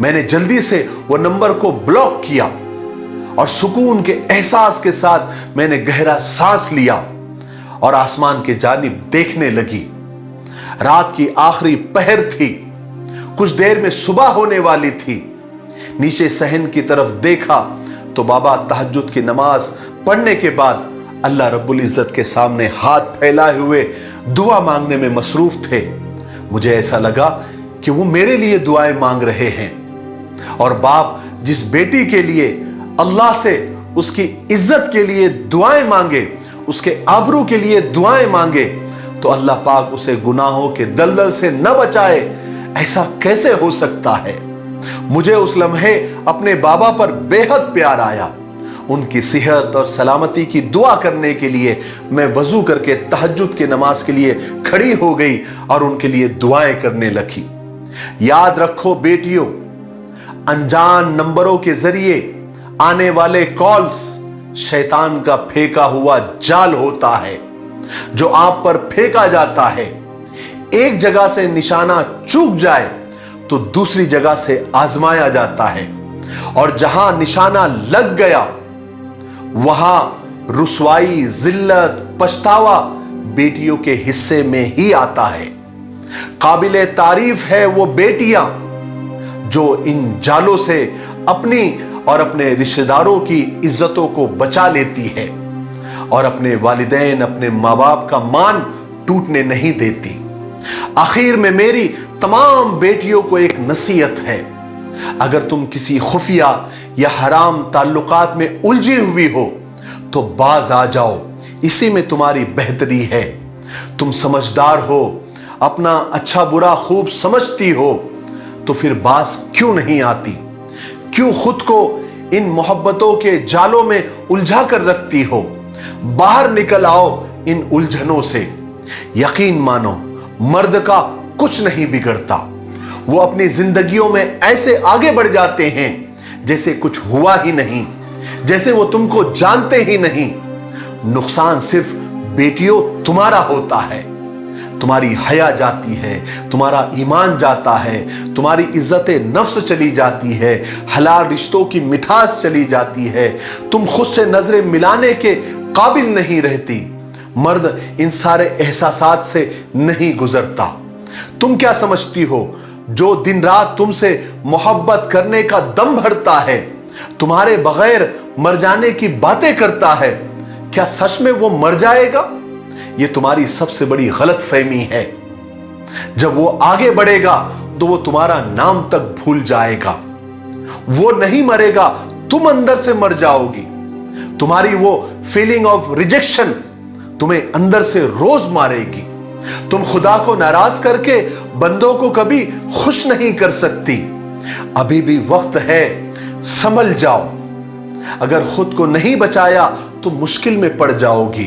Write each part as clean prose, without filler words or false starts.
میں نے جلدی سے وہ نمبر کو بلاک کیا اور سکون کے احساس کے ساتھ میں نے گہرا سانس لیا اور آسمان کے جانب دیکھنے لگی۔ رات کی آخری پہر تھی، کچھ دیر میں صبح ہونے والی تھی۔ نیچے صحن کی طرف دیکھا تو بابا تہجد کی نماز پڑھنے کے بعد اللہ رب العزت کے سامنے ہاتھ پھیلائے ہوئے دعا مانگنے میں مصروف تھے۔ مجھے ایسا لگا کہ وہ میرے لیے دعائیں مانگ رہے ہیں، اور باپ جس بیٹی کے لیے اللہ سے اس کی عزت کے لیے دعائیں مانگے، اس کے آبرو کے لیے دعائیں مانگے، تو اللہ پاک اسے گناہوں کے دلدل سے نہ بچائے، ایسا کیسے ہو سکتا ہے؟ مجھے اس لمحے اپنے بابا پر بے حد پیار آیا۔ ان کی صحت اور سلامتی کی دعا کرنے کے لیے میں وضو کر کے تہجد کی نماز کے لیے کھڑی ہو گئی اور ان کے لیے دعائیں کرنے لگی۔ یاد رکھو بیٹیوں، انجان نمبروں کے ذریعے آنے والے کالز شیطان کا پھینکا ہوا جال ہوتا ہے جو آپ پر پھینکا جاتا ہے۔ ایک جگہ سے نشانہ چوک جائے تو دوسری جگہ سے آزمایا جاتا ہے، اور جہاں نشانہ لگ گیا وہاں رسوائی، ذلت، پچھتاوا بیٹیوں کے حصے میں ہی آتا ہے۔ قابل تعریف ہے وہ بیٹیاں جو ان جالوں سے اپنی اور اپنے رشتہ داروں کی عزتوں کو بچا لیتی ہے اور اپنے والدین، اپنے ماں باپ کا مان ٹوٹنے نہیں دیتی۔ آخر میں میری تمام بیٹیوں کو ایک نصیحت ہے، اگر تم کسی خفیہ یا حرام تعلقات میں الجھی ہوئی ہو تو باز آ جاؤ، اسی میں تمہاری بہتری ہے۔ تم سمجھدار ہو، اپنا اچھا برا خوب سمجھتی ہو، تو پھر باز کیوں نہیں آتی؟ کیوں خود کو ان محبتوں کے جالوں میں الجھا کر رکھتی ہو؟ باہر نکل آؤ ان الجھنوں سے۔ یقین مانو، مرد کا کچھ نہیں بگڑتا، وہ اپنی زندگیوں میں ایسے آگے بڑھ جاتے ہیں جیسے کچھ ہوا ہی نہیں، جیسے وہ تم کو جانتے ہی نہیں۔ نقصان صرف بیٹیوں تمہارا ہوتا ہے، تمہاری حیا جاتی ہے، تمہارا ایمان جاتا ہے، تمہاری عزت نفس چلی جاتی ہے، حلال رشتوں کی مٹھاس چلی جاتی ہے، تم خود سے نظریں ملانے کے قابل نہیں رہتی۔ مرد ان سارے احساسات سے نہیں گزرتا۔ تم کیا سمجھتی ہو جو دن رات تم سے محبت کرنے کا دم بھرتا ہے، تمہارے بغیر مر جانے کی باتیں کرتا ہے، کیا سچ میں وہ مر جائے گا؟ یہ تمہاری سب سے بڑی غلط فہمی ہے۔ جب وہ آگے بڑھے گا تو وہ تمہارا نام تک بھول جائے گا۔ وہ نہیں مرے گا، تم اندر سے مر جاؤ گی۔ تمہاری وہ فیلنگ آف ریجیکشن تمہیں اندر سے روز مارے گی۔ تم خدا کو ناراض کر کے بندوں کو کبھی خوش نہیں کر سکتی۔ ابھی بھی وقت ہے، سنبھل جاؤ۔ اگر خود کو نہیں بچایا تو مشکل میں پڑ جاؤ گی،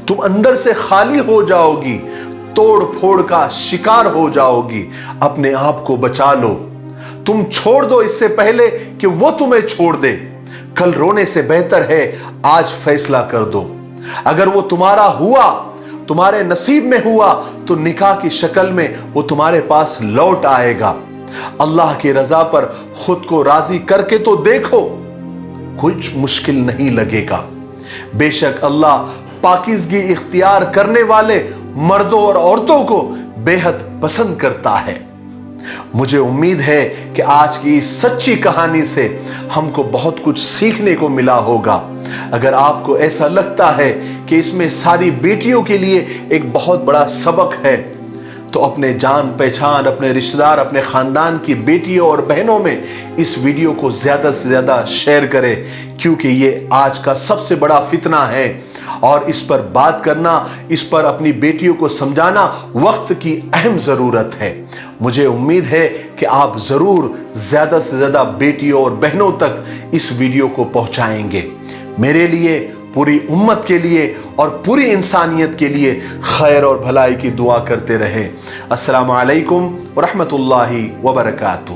تم اندر سے خالی ہو جاؤ گی، توڑ پھوڑ کا شکار ہو جاؤ گی۔ اپنے آپ کو بچا لو، تم چھوڑ دو اس سے پہلے کہ وہ تمہیں چھوڑ دے۔ کل رونے سے بہتر ہے آج فیصلہ کر دو۔ اگر وہ تمہارا ہوا، تمہارے نصیب میں ہوا، تو نکاح کی شکل میں وہ تمہارے پاس لوٹ آئے گا۔ اللہ کی رضا پر خود کو راضی کر کے تو دیکھو، کچھ مشکل نہیں لگے گا۔ بے شک اللہ پاکیزگی اختیار کرنے والے مردوں اور عورتوں کو بے حد پسند کرتا ہے۔ مجھے امید ہے کہ آج کی اس سچی کہانی سے ہم کو بہت کچھ سیکھنے کو ملا ہوگا۔ اگر آپ کو ایسا لگتا ہے کہ اس میں ساری بیٹیوں کے لیے ایک بہت بڑا سبق ہے، تو اپنے جان پہچان، اپنے رشتہ دار، اپنے خاندان کی بیٹیوں اور بہنوں میں اس ویڈیو کو زیادہ سے زیادہ شیئر کریں، کیونکہ یہ آج کا سب سے بڑا فتنہ ہے، اور اس پر بات کرنا، اس پر اپنی بیٹیوں کو سمجھانا وقت کی اہم ضرورت ہے۔ مجھے امید ہے کہ آپ ضرور زیادہ سے زیادہ بیٹیوں اور بہنوں تک اس ویڈیو کو پہنچائیں گے۔ میرے لیے، پوری امت کے لیے اور پوری انسانیت کے لیے خیر اور بھلائی کی دعا کرتے رہیں۔ السلام علیکم ورحمۃ اللہ وبرکاتہ۔